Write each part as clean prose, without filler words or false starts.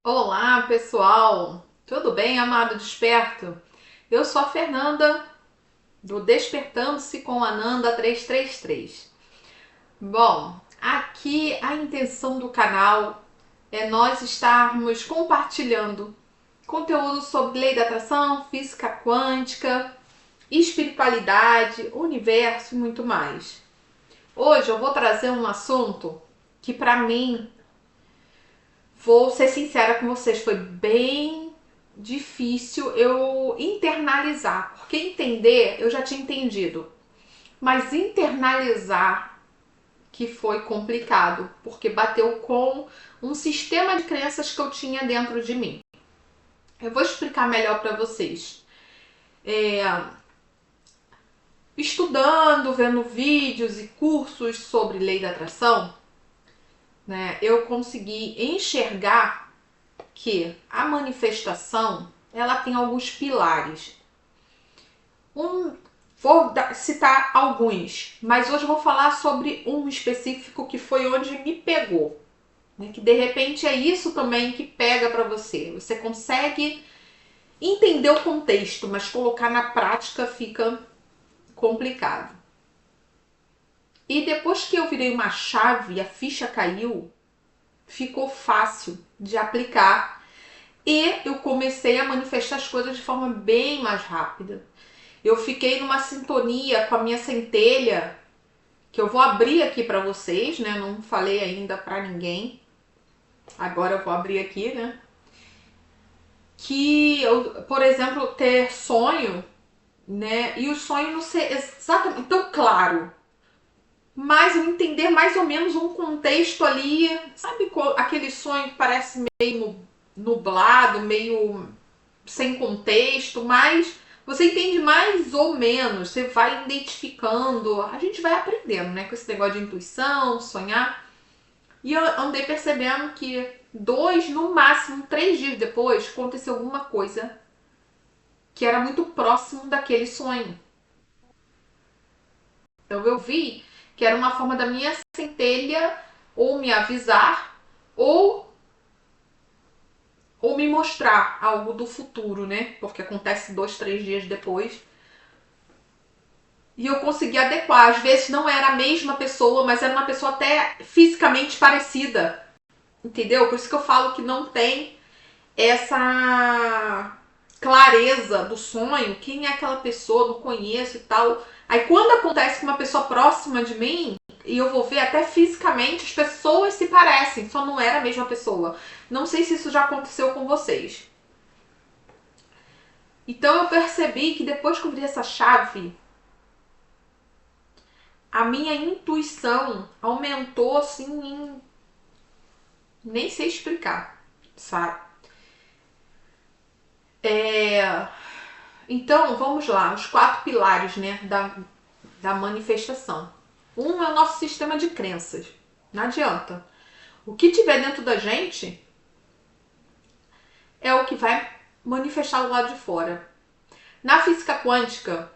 Olá, pessoal! Tudo bem, amado desperto? Eu sou a Fernanda do Despertando-se com Ananda 333. Bom, aqui a intenção do canal é nós estarmos compartilhando conteúdo sobre lei da atração, física quântica, espiritualidade, universo e muito mais. Hoje eu vou trazer um assunto que para mim, vou ser sincera com vocês, foi bem difícil eu internalizar, porque entender eu já tinha entendido, mas internalizar que foi complicado, porque bateu com um sistema de crenças que eu tinha dentro de mim. Eu vou explicar melhor para vocês. Estudando, vendo vídeos e cursos sobre lei da atração, né, eu consegui enxergar que a manifestação ela tem alguns pilares. Vou citar alguns, mas hoje eu vou falar sobre um específico que foi onde me pegou. Né? Que de repente é isso também que pega para você. Você consegue entender o contexto, mas colocar na prática fica complicado. E depois que eu virei uma chave, a ficha caiu, ficou fácil de aplicar e eu comecei a manifestar as coisas de forma bem mais rápida. Eu fiquei numa sintonia com a minha centelha, que eu vou abrir aqui para vocês, né? Não falei ainda para ninguém. Agora eu vou abrir aqui, né? Que eu, por exemplo, ter sonho, né? E o sonho não ser exatamente tão claro, mas eu entender mais ou menos um contexto ali, sabe aquele sonho que parece meio nublado, meio sem contexto, mas você entende mais ou menos, você vai identificando, a gente vai aprendendo, né, com esse negócio de intuição, sonhar. E eu andei percebendo que 2, no máximo 3 dias depois, aconteceu alguma coisa que era muito próximo daquele sonho. Então eu vi que era uma forma da minha centelha ou me avisar ou me mostrar algo do futuro, né? Porque acontece 2, 3 dias depois. E eu consegui adequar. Às vezes não era a mesma pessoa, mas era uma pessoa até fisicamente parecida. Entendeu? Por isso que eu falo que não tem essa clareza do sonho. Quem é aquela pessoa? Não conheço e tal. Aí quando acontece com uma pessoa próxima de mim, e eu vou ver até fisicamente, as pessoas se parecem, só não era a mesma pessoa. Não sei se isso já aconteceu com vocês. Então eu percebi que depois que eu abri essa chave, a minha intuição aumentou assim em... nem sei explicar, sabe? Então, vamos lá, os 4 pilares, né, da manifestação. Um é o nosso sistema de crenças. Não adianta. O que tiver dentro da gente é o que vai manifestar do lado de fora. Na física quântica,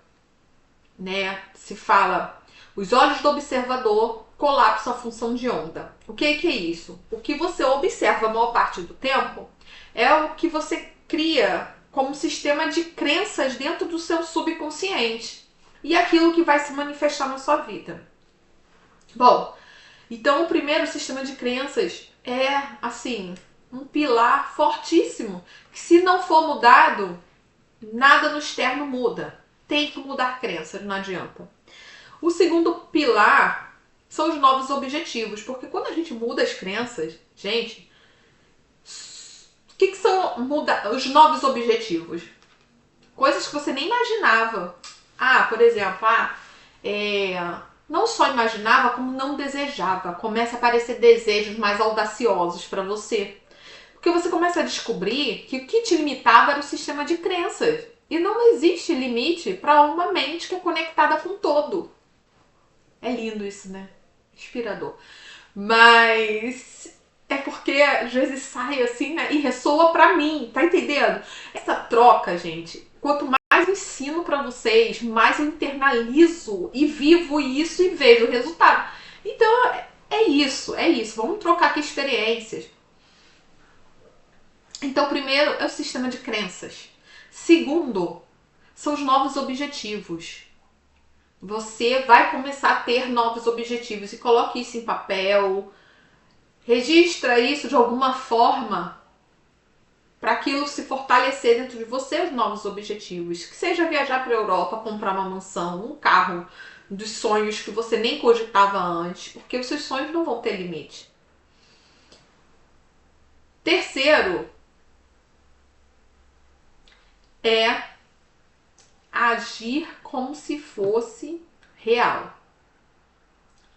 né, se fala os olhos do observador colapsam a função de onda. O que é isso? O que você observa a maior parte do tempo é o que você cria como sistema de crenças dentro do seu subconsciente e aquilo que vai se manifestar na sua vida. Bom, então o primeiro sistema de crenças é assim um pilar fortíssimo que se não for mudado, nada no externo muda. Tem que mudar crenças, não adianta. O segundo pilar são os novos objetivos, porque quando a gente muda as crenças, gente, o que são os novos objetivos? Coisas que você nem imaginava. Por exemplo, não só imaginava, como não desejava. Começa a aparecer desejos mais audaciosos para você. Porque você começa a descobrir que o que te limitava era o sistema de crenças. E não existe limite para uma mente que é conectada com o todo. É lindo isso, né? Inspirador. Mas é porque às vezes sai assim, né? E ressoa pra mim, tá entendendo? Essa troca, gente, quanto mais eu ensino pra vocês, mais eu internalizo e vivo isso e vejo o resultado. Então é isso, é isso. Vamos trocar aqui experiências. Então, primeiro é o sistema de crenças. Segundo, são os novos objetivos. Você vai começar a ter novos objetivos e coloque isso em papel, registra isso de alguma forma para aquilo se fortalecer dentro de você, os novos objetivos. Que seja viajar para a Europa, comprar uma mansão, um carro dos sonhos que você nem cogitava antes, porque os seus sonhos não vão ter limite. Terceiro é agir como se fosse real.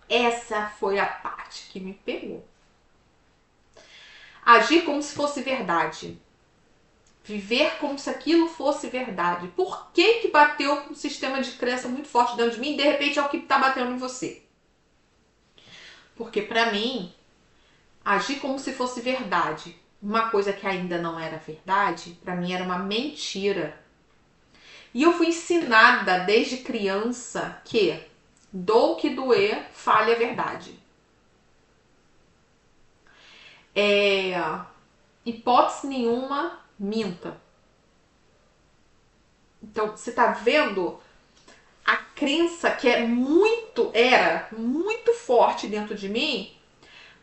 Essa foi a parte que me pegou. Agir como se fosse verdade. Viver como se aquilo fosse verdade. Por que bateu um sistema de crença muito forte dentro de mim e de repente é o que está batendo em você? Porque para mim, agir como se fosse verdade, uma coisa que ainda não era verdade, para mim era uma mentira. E eu fui ensinada desde criança que dou o que doer, fale a verdade. Hipótese nenhuma, minta. Então, você tá vendo a crença que era muito forte dentro de mim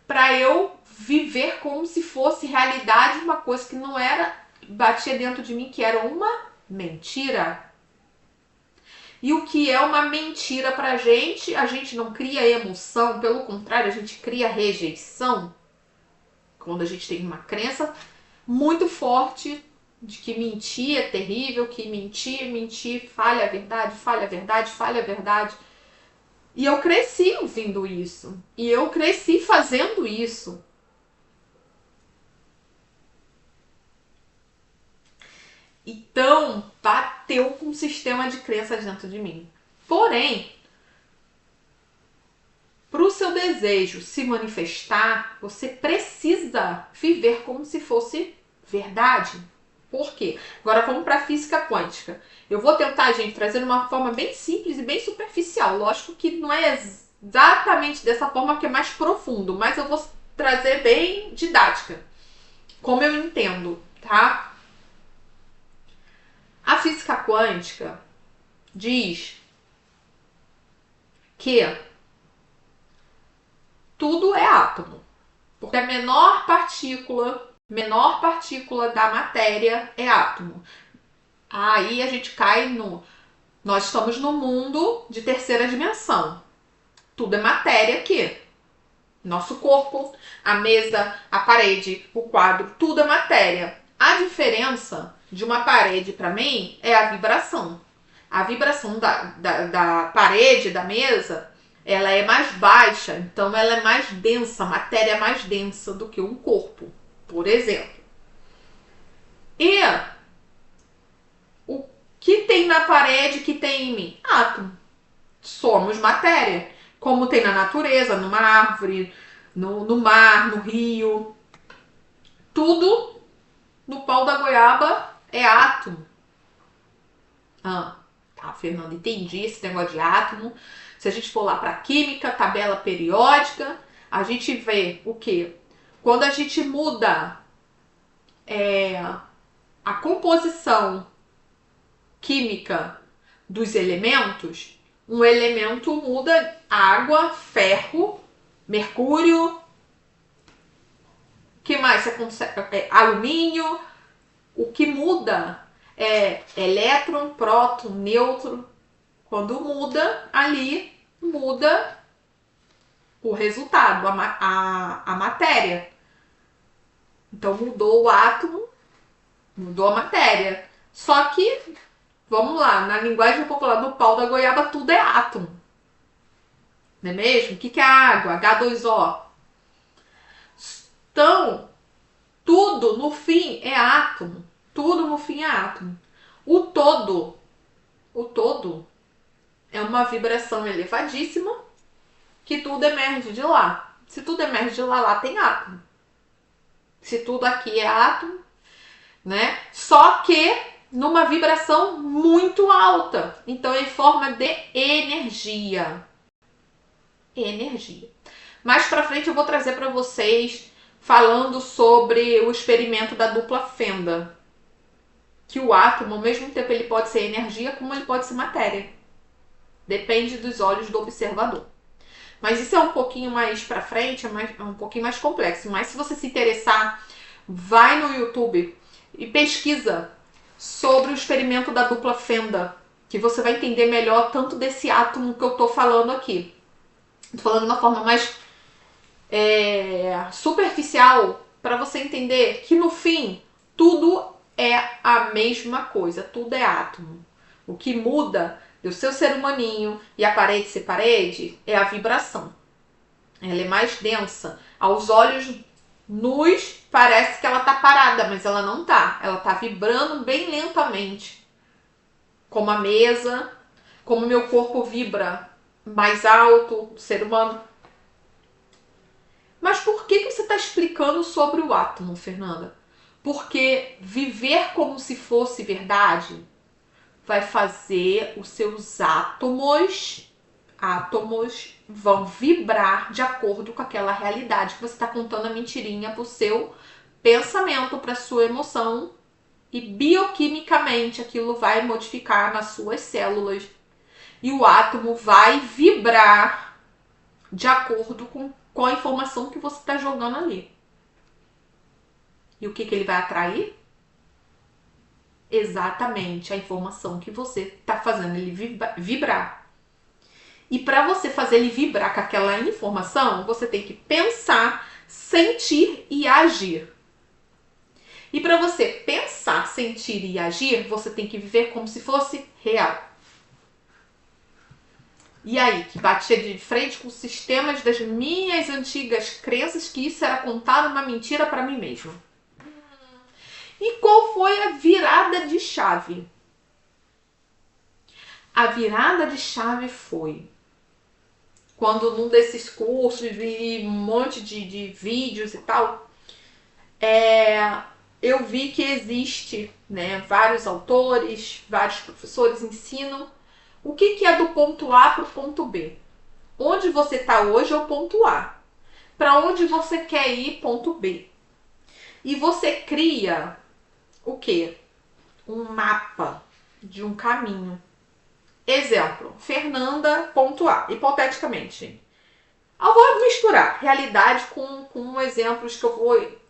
para eu viver como se fosse realidade uma coisa que não era, batia dentro de mim que era uma mentira. E o que é uma mentira pra gente, a gente não cria emoção, pelo contrário, a gente cria rejeição. Quando a gente tem uma crença muito forte de que mentir é terrível, que mentir, fale a verdade, fale a verdade, fale a verdade. E eu cresci ouvindo isso. E eu cresci fazendo isso. Então, bateu com um sistema de crença dentro de mim. Porém, para o seu desejo se manifestar, você precisa viver como se fosse verdade. Por quê? Agora vamos para a física quântica. Eu vou tentar, gente, trazer de uma forma bem simples e bem superficial. Lógico que não é exatamente dessa forma que é mais profundo, mas eu vou trazer bem didática, como eu entendo, tá? A física quântica diz que tudo é átomo, porque a menor partícula da matéria é átomo. Aí a gente cai no... Nós estamos no mundo de terceira dimensão. Tudo é matéria aqui. Nosso corpo, a mesa, a parede, o quadro, tudo é matéria. A diferença de uma parede para mim é a vibração. A vibração da parede, da mesa, ela é mais baixa, então ela é mais densa, a matéria é mais densa do que um corpo, por exemplo. E o que tem na parede, que tem em mim? Átomo. Somos matéria. Como tem na natureza, numa árvore, no mar, no rio. Tudo no pau da goiaba é átomo. Tá, Fernanda, entendi esse negócio de átomo. Se a gente for lá para química, tabela periódica, a gente vê o quê? Quando a gente muda a composição química dos elementos, um elemento muda água, ferro, mercúrio, que mais você consegue? Alumínio. O que muda é elétron, próton, nêutron. Quando muda, ali muda o resultado, a matéria. Então mudou o átomo, mudou a matéria. Só que, vamos lá, na linguagem popular do pau da goiaba, tudo é átomo. Não é mesmo? O que é a água? H2O. Então, tudo no fim é átomo. Tudo no fim é átomo. O todo é uma vibração elevadíssima que tudo emerge de lá. Se tudo emerge de lá, lá tem átomo. Se tudo aqui é átomo, né? Só que numa vibração muito alta. Então é em forma de energia. Mais pra frente eu vou trazer para vocês falando sobre o experimento da dupla fenda. Que o átomo, ao mesmo tempo, ele pode ser energia, como ele pode ser matéria. Depende dos olhos do observador. Mas isso é um pouquinho mais pra frente, é um pouquinho mais complexo. Mas se você se interessar, vai no YouTube e pesquisa sobre o experimento da dupla fenda, que você vai entender melhor tanto desse átomo que eu tô falando aqui. Tô falando de uma forma mais superficial, para você entender que no fim tudo é a mesma coisa, tudo é átomo. O que muda do seu ser humaninho e a parede ser parede é a vibração. Ela é mais densa. Aos olhos nus parece que ela tá parada, mas ela não tá. Ela tá vibrando bem lentamente. Como a mesa, como o meu corpo vibra mais alto, o ser humano. Mas por que você está explicando sobre o átomo, Fernanda? Porque viver como se fosse verdade vai fazer os seus átomos vão vibrar de acordo com aquela realidade que você está contando a mentirinha para o seu pensamento, para a sua emoção, e bioquimicamente aquilo vai modificar nas suas células e o átomo vai vibrar de acordo com a informação que você está jogando ali. E o que ele vai atrair? Exatamente a informação que você está fazendo ele vibrar. E para você fazer ele vibrar com aquela informação, você tem que pensar, sentir e agir. E para você pensar, sentir e agir, você tem que viver como se fosse real. E aí, que batia de frente com sistemas das minhas antigas crenças que isso era contar uma mentira para mim mesmo. E qual foi a virada de chave? A virada de chave foi quando num desses cursos vi um monte de vídeos e tal, eu vi que existe, né, vários autores, vários professores ensinam o que é do ponto A para o ponto B. Onde você está hoje é o ponto A. Para onde você quer ir, ponto B. E você cria o quê? Um mapa de um caminho. Exemplo, Fernanda, ponto A. Hipoteticamente. Eu vou misturar realidade com exemplos que eu vou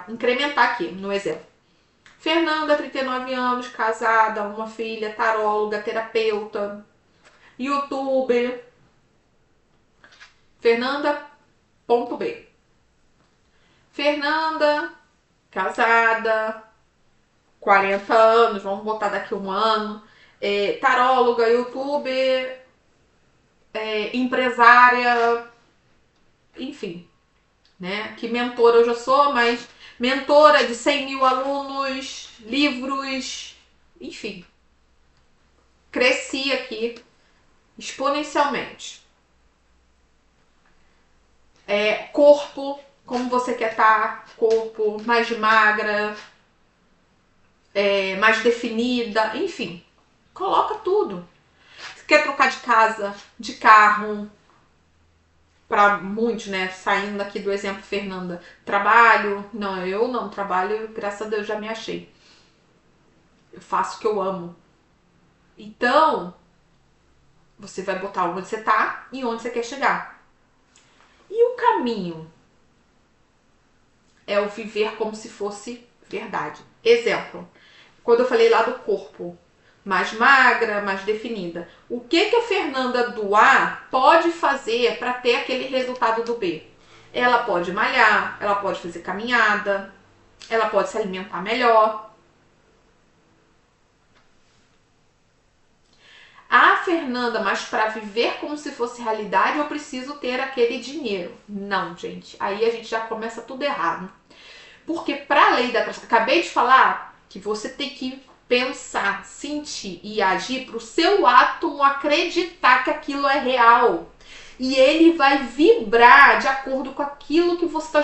incrementar aqui no exemplo. Fernanda, 39 anos, casada, uma filha, taróloga, terapeuta, youtuber. Fernanda, ponto B. Fernanda, casada, 40 anos, vamos botar daqui um ano, taróloga, youtuber, empresária, enfim, né? Que mentora eu já sou, mas mentora de 100 mil alunos, livros, enfim. Cresci aqui exponencialmente. Corpo, como você quer estar, corpo mais magra, mais definida, enfim. Coloca tudo. Você quer trocar de casa, de carro, para muitos, né? Saindo aqui do exemplo Fernanda, trabalho, não, eu não trabalho, graças a Deus já me achei. Eu faço o que eu amo. Então, você vai botar onde você tá e onde você quer chegar. E o caminho é o viver como se fosse verdade. Exemplo, quando eu falei lá do corpo, mais magra, mais definida. O que a Fernanda do A pode fazer para ter aquele resultado do B? Ela pode malhar, ela pode fazer caminhada, ela pode se alimentar melhor. A Fernanda, mas para viver como se fosse realidade, eu preciso ter aquele dinheiro. Não, gente. Aí a gente já começa tudo errado. Porque para a lei da atração, acabei de falar que você tem que pensar, sentir e agir para o seu átomo acreditar que aquilo é real. E ele vai vibrar de acordo com aquilo que você está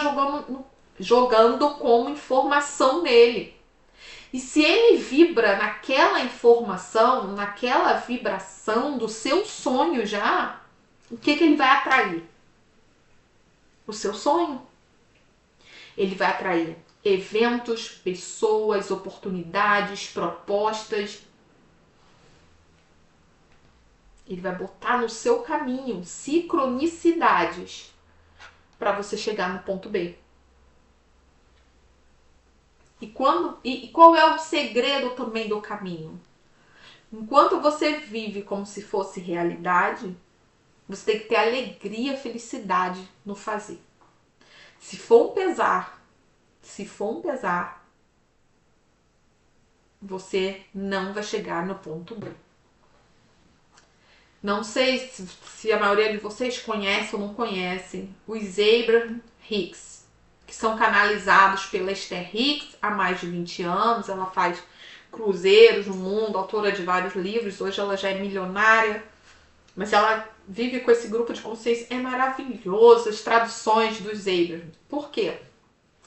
jogando como informação nele. E se ele vibra naquela informação, naquela vibração do seu sonho já, o que ele vai atrair? O seu sonho. Ele vai atrair eventos, pessoas, oportunidades, propostas. Ele vai botar no seu caminho sincronicidades para você chegar no ponto B. E qual é o segredo também do caminho? Enquanto você vive como se fosse realidade, você tem que ter alegria, felicidade no fazer. Se for um pesar, você não vai chegar no ponto B. Não sei se a maioria de vocês conhece ou não conhecem os Abraham Hicks, que são canalizados pela Esther Hicks há mais de 20 anos. Ela faz cruzeiros no mundo, autora de vários livros. Hoje ela já é milionária, mas ela vive com esse grupo de consciência. É maravilhoso as traduções dos Abraham. Por quê?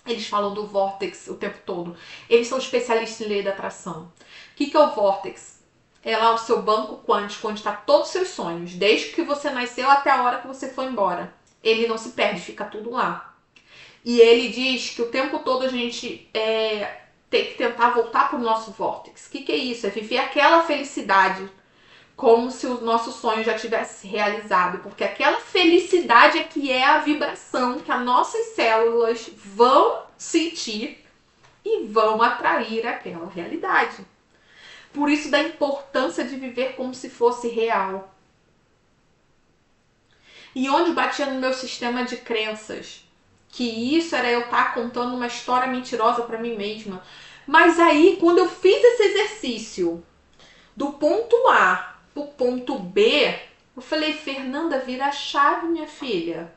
Eles falam do Vortex o tempo todo. Eles são especialistas em lei da atração. O que é o Vortex? É lá o seu banco quântico, onde está todos os seus sonhos, desde que você nasceu até a hora que você foi embora. Ele não se perde, fica tudo lá. E ele diz que o tempo todo a gente tem que tentar voltar para o nosso Vortex. O que é isso? É viver aquela felicidade como se o nosso sonho já tivesse realizado. Porque aquela felicidade é que é a vibração que as nossas células vão sentir e vão atrair aquela realidade. Por isso da importância de viver como se fosse real. E onde batia no meu sistema de crenças que isso era eu estar contando uma história mentirosa para mim mesma. Mas aí, quando eu fiz esse exercício do ponto A pro ponto B, eu falei, Fernanda, vira a chave, minha filha.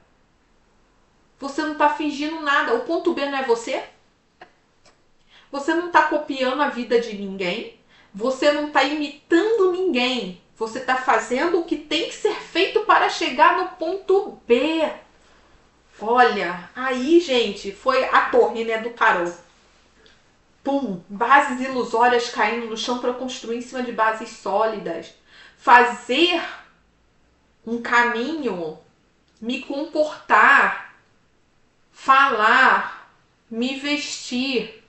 Você não tá fingindo nada. O ponto B não é você? Você não tá copiando a vida de ninguém. Você não tá imitando ninguém. Você tá fazendo o que tem que ser feito para chegar no ponto B. Olha, aí, gente, foi a torre, né, do tarô. Pum, bases ilusórias caindo no chão para eu construir em cima de bases sólidas. Fazer um caminho, me comportar, falar, me vestir,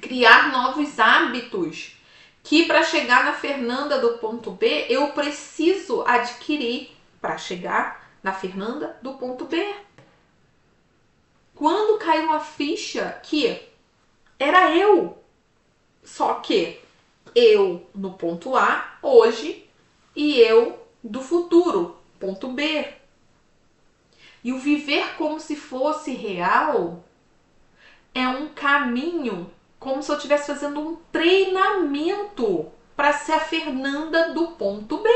criar novos hábitos que para chegar na Fernanda do ponto B eu preciso adquirir para chegar na Fernanda do ponto B. Quando caiu a ficha que era eu, só que eu no ponto A hoje e eu do futuro, ponto B. E o viver como se fosse real é um caminho, como se eu estivesse fazendo um treinamento para ser a Fernanda do ponto B.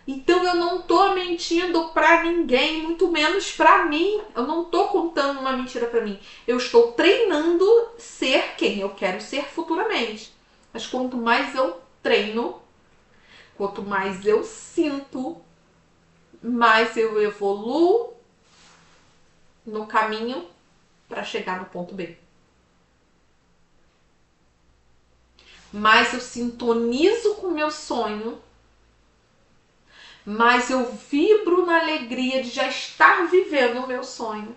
Então eu não tô mentindo para ninguém, muito menos para mim. Eu não tô contando uma mentira para mim. Eu estou treinando ser quem eu quero ser futuramente. Mas quanto mais eu treino, quanto mais eu sinto, mais eu evoluo no caminho para chegar no ponto B. Mais eu sintonizo com o meu sonho, mais eu vibro na alegria de já estar vivendo o meu sonho.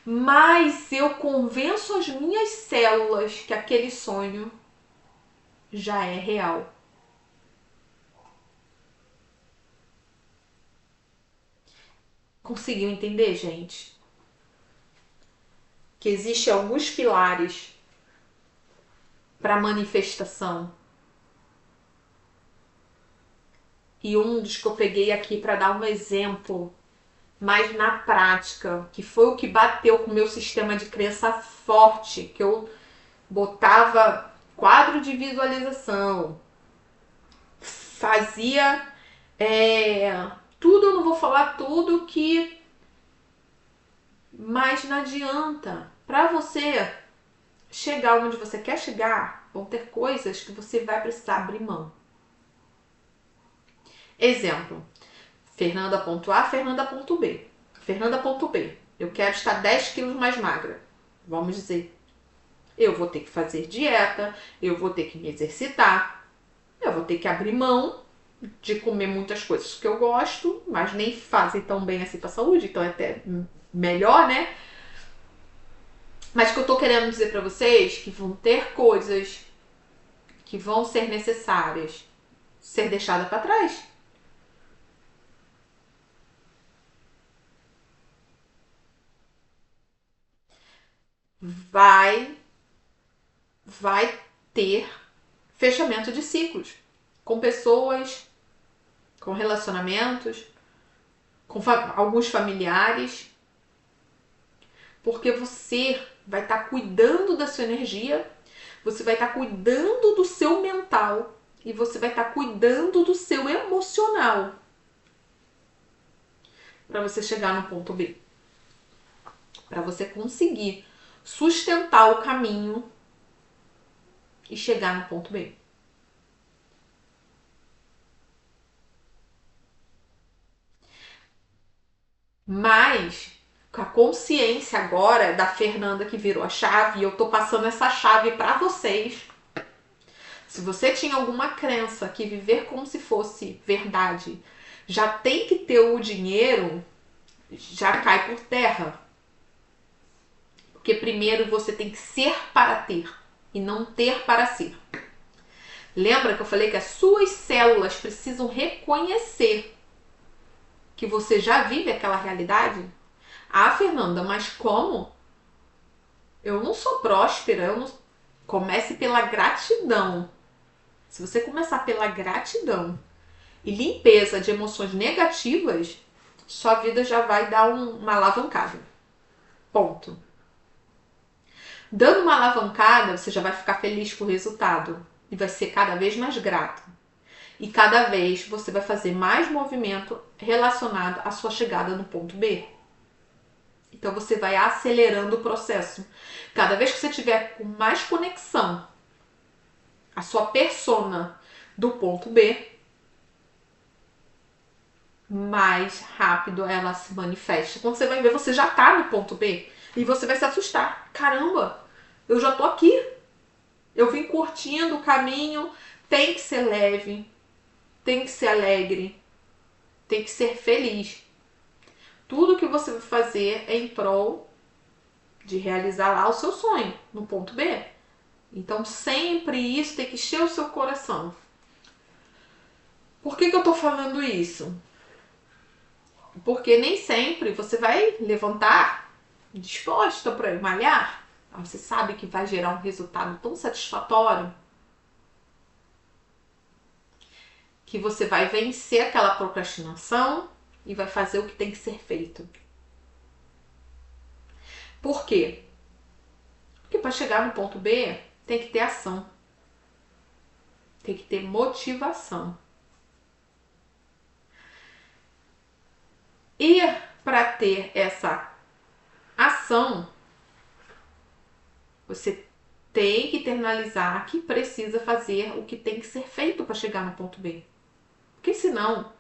Mais eu convenço as minhas células que aquele sonho já é real. Conseguiu entender, gente? Que existem alguns pilares para manifestação. E um dos que eu peguei aqui para dar um exemplo mais na prática, que foi o que bateu com o meu sistema de crença forte, que eu botava quadro de visualização, fazia tudo, eu não vou falar tudo que, mas não adianta. Para você chegar onde você quer chegar, vão ter coisas que você vai precisar abrir mão. Exemplo, Fernanda ponto A, Fernanda ponto B. Fernanda ponto B, eu quero estar 10 quilos mais magra. Vamos dizer, eu vou ter que fazer dieta, eu vou ter que me exercitar, eu vou ter que abrir mão de comer muitas coisas que eu gosto, mas nem fazem tão bem assim pra saúde, então é até melhor, né? Mas que eu tô querendo dizer pra vocês que vão ter coisas que vão ser necessárias ser deixadas pra trás. Vai ter fechamento de ciclos com pessoas, com relacionamentos, com alguns familiares, porque você vai estar cuidando da sua energia, você vai estar cuidando do seu mental e você vai estar cuidando do seu emocional para você chegar no ponto B, para você conseguir sustentar o caminho e chegar no ponto B. Mas com a consciência agora da Fernanda que virou a chave, e eu tô passando essa chave para vocês. Se você tinha alguma crença que viver como se fosse verdade já tem que ter o dinheiro, já cai por terra. Porque primeiro você tem que ser para ter e não ter para ser. Lembra que eu falei que as suas células precisam reconhecer que você já vive aquela realidade? Ah, Fernanda, mas como? Eu não sou próspera, eu não... Comece pela gratidão. Se você começar pela gratidão e limpeza de emoções negativas, sua vida já vai dar uma alavancada. Ponto. Dando uma alavancada, você já vai ficar feliz com o resultado e vai ser cada vez mais grato. E cada vez você vai fazer mais movimento relacionado à sua chegada no ponto B. Então você vai acelerando o processo. Cada vez que você tiver com mais conexão a sua persona do ponto B, mais rápido ela se manifesta. Quando você vai ver, você já tá no ponto B e você vai se assustar. Caramba, eu já tô aqui. Eu vim curtindo o caminho. Tem que ser leve, tem que ser alegre, tem que ser feliz. Tudo que você vai fazer é em prol de realizar lá o seu sonho, no ponto B. Então sempre isso tem que encher o seu coração. Por que eu tô falando isso? Porque nem sempre você vai levantar disposta para malhar. Você sabe que vai gerar um resultado tão satisfatório que você vai vencer aquela procrastinação e vai fazer o que tem que ser feito. Por quê? Porque para chegar no ponto B tem que ter ação, tem que ter motivação. E para ter essa ação, você tem que internalizar que precisa fazer o que tem que ser feito para chegar no ponto B. Porque senão,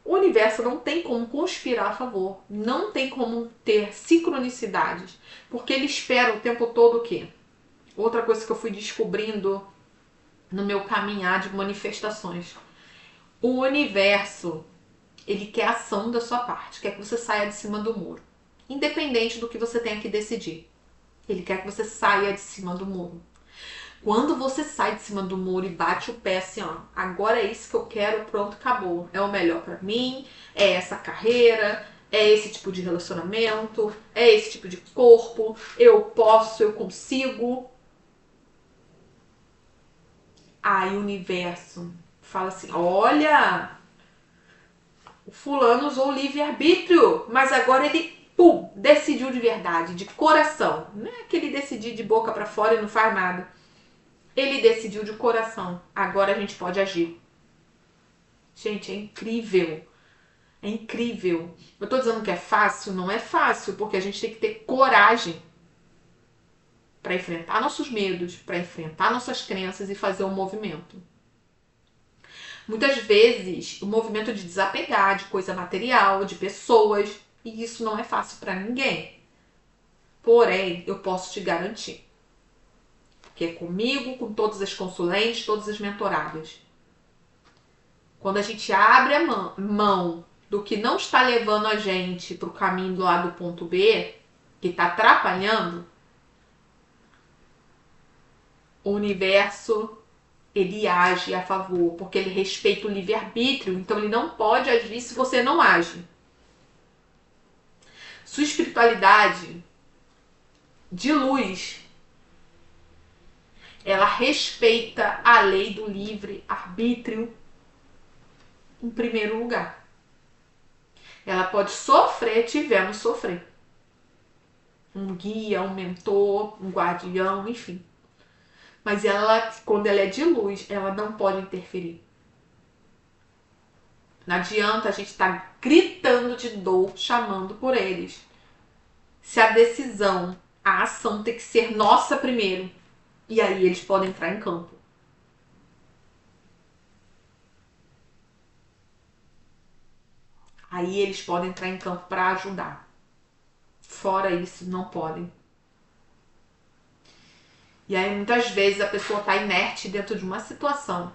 o universo não tem como conspirar a favor. Não tem como ter sincronicidades. Porque ele espera o tempo todo o quê? Outra coisa que eu fui descobrindo no meu caminhar de manifestações. O universo, ele quer ação da sua parte. Quer que você saia de cima do muro. Independente do que você tenha que decidir. Ele quer que você saia de cima do muro. Quando você sai de cima do muro e bate o pé assim, ó, agora é isso que eu quero, pronto, acabou. É o melhor pra mim, é essa carreira, é esse tipo de relacionamento, é esse tipo de corpo, eu posso, eu consigo. Aí o universo fala assim, olha, o fulano usou o livre-arbítrio, mas agora ele, pum, decidiu de verdade, de coração. Não é que ele decidiu de boca pra fora e não faz nada. Ele decidiu de coração. Agora a gente pode agir. Gente, é incrível. É incrível. Eu tô dizendo que é fácil? Não é fácil, porque a gente tem que ter coragem para enfrentar nossos medos, para enfrentar nossas crenças e fazer um movimento. Muitas vezes, o movimento de desapegar de coisa material, de pessoas, e isso não é fácil para ninguém. Porém, eu posso te garantir que é comigo, com todas as consulentes, todas as mentoradas. Quando a gente abre a mão do que não está levando a gente para o caminho lá do ponto B, que está atrapalhando, o universo ele age a favor, porque ele respeita o livre-arbítrio, então ele não pode agir se você não age. Sua espiritualidade de luz, ela respeita a lei do livre-arbítrio em primeiro lugar. Ela pode sofrer, tivemos sofrer. Um guia, um mentor, um guardião, enfim. Mas ela, quando ela é de luz, ela não pode interferir. Não adianta a gente estar gritando de dor, chamando por eles. Se a decisão, a ação tem que ser nossa primeiro. E aí eles podem entrar em campo. Aí eles podem entrar em campo para ajudar. Fora isso, não podem. E aí muitas vezes a pessoa tá inerte dentro de uma situação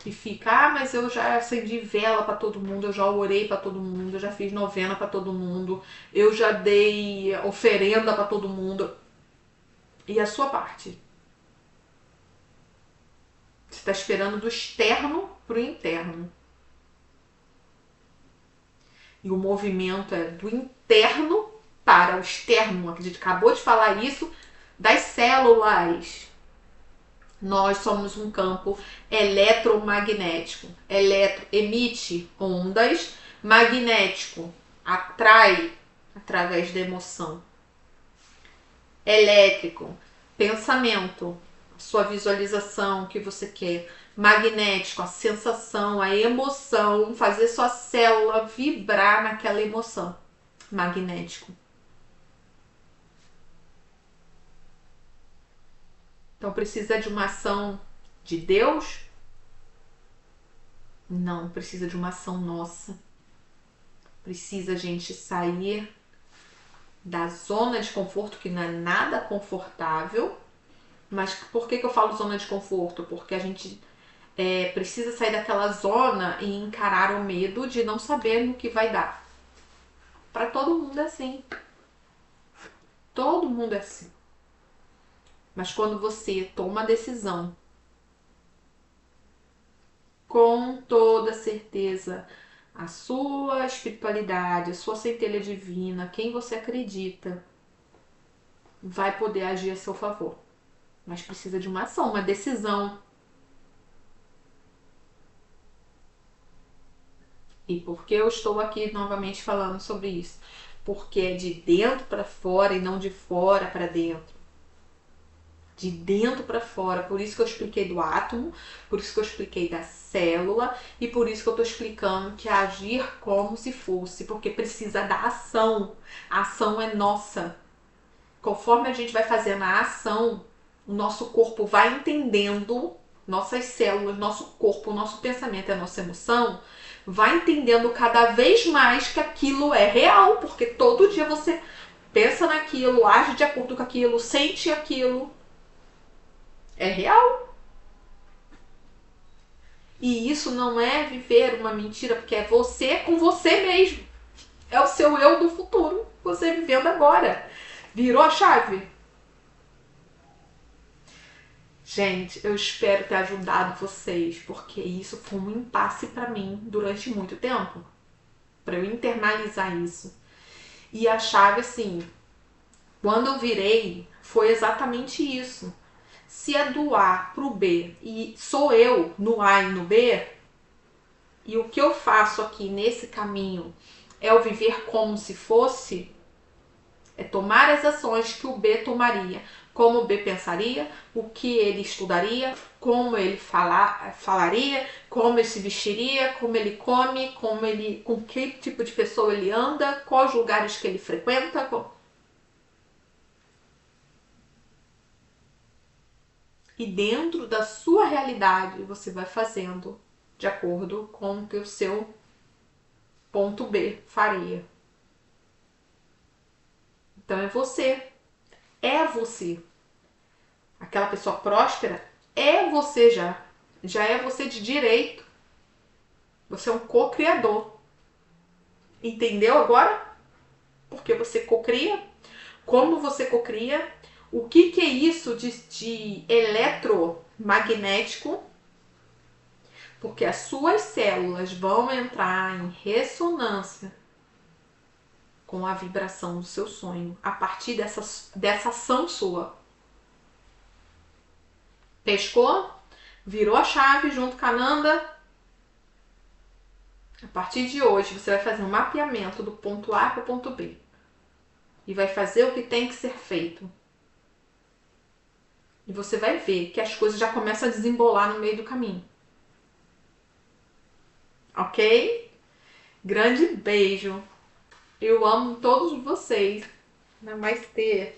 e fica, mas eu já acendi vela para todo mundo, eu já orei para todo mundo, eu já fiz novena para todo mundo, eu já dei oferenda para todo mundo. E a sua parte? Você está esperando do externo pro interno. E o movimento é do interno para o externo. A gente acabou de falar isso das células. Nós somos um campo eletromagnético. Eletro emite ondas, magnético atrai através da emoção. Elétrico, pensamento, sua visualização, o que você quer. Magnético, a sensação, a emoção, fazer sua célula vibrar naquela emoção. Magnético. Então precisa de uma ação de Deus? Não, precisa de uma ação nossa. Precisa a gente sair da zona de conforto, que não é nada confortável. Mas por que eu falo zona de conforto? Porque a gente precisa sair daquela zona e encarar o medo de não saber no que vai dar. Para todo mundo é assim. Todo mundo é assim. Mas quando você toma a decisão com toda certeza, a sua espiritualidade, a sua centelha divina, quem você acredita, vai poder agir a seu favor. Mas precisa de uma ação, uma decisão. E por que eu estou aqui novamente falando sobre isso? Porque é de dentro para fora e não de fora para dentro. De dentro para fora. Por isso que eu expliquei do átomo, por isso que eu expliquei da célula e por isso que eu estou explicando que é agir como se fosse, porque precisa da ação. A ação é nossa. Conforme a gente vai fazendo a ação, o nosso corpo vai entendendo, nossas células, nosso corpo, o nosso pensamento e a nossa emoção vai entendendo cada vez mais que aquilo é real, porque todo dia você pensa naquilo, age de acordo com aquilo, sente aquilo. É real. E isso não é viver uma mentira, porque é você com você mesmo. É o seu eu do futuro, você vivendo agora. Virou a chave? Gente, eu espero ter ajudado vocês, porque isso foi um impasse para mim durante muito tempo. Para eu internalizar isso. E a chave, assim, quando eu virei, foi exatamente isso. Se é do A pro B e sou eu no A e no B, e o que eu faço aqui nesse caminho é o viver como se fosse, é tomar as ações que o B tomaria, como o B pensaria, o que ele estudaria, como ele falaria, como ele se vestiria, como ele come, com que tipo de pessoa ele anda, quais lugares que ele frequenta. E dentro da sua realidade você vai fazendo de acordo com o que o seu ponto B faria. Então é você. É você. Aquela pessoa próspera é você já. Já é você de direito. Você é um co-criador. Entendeu agora? Porque você cocria? Como você cocria? O que é isso de eletromagnético? Porque as suas células vão entrar em ressonância com a vibração do seu sonho a partir dessa ação sua. Pescou? Virou a chave junto com a Nanda? A partir de hoje, você vai fazer um mapeamento do ponto A para o ponto B. E vai fazer o que tem que ser feito. E você vai ver que as coisas já começam a desembolar no meio do caminho. Ok? Grande beijo. Eu amo todos vocês. Namastê.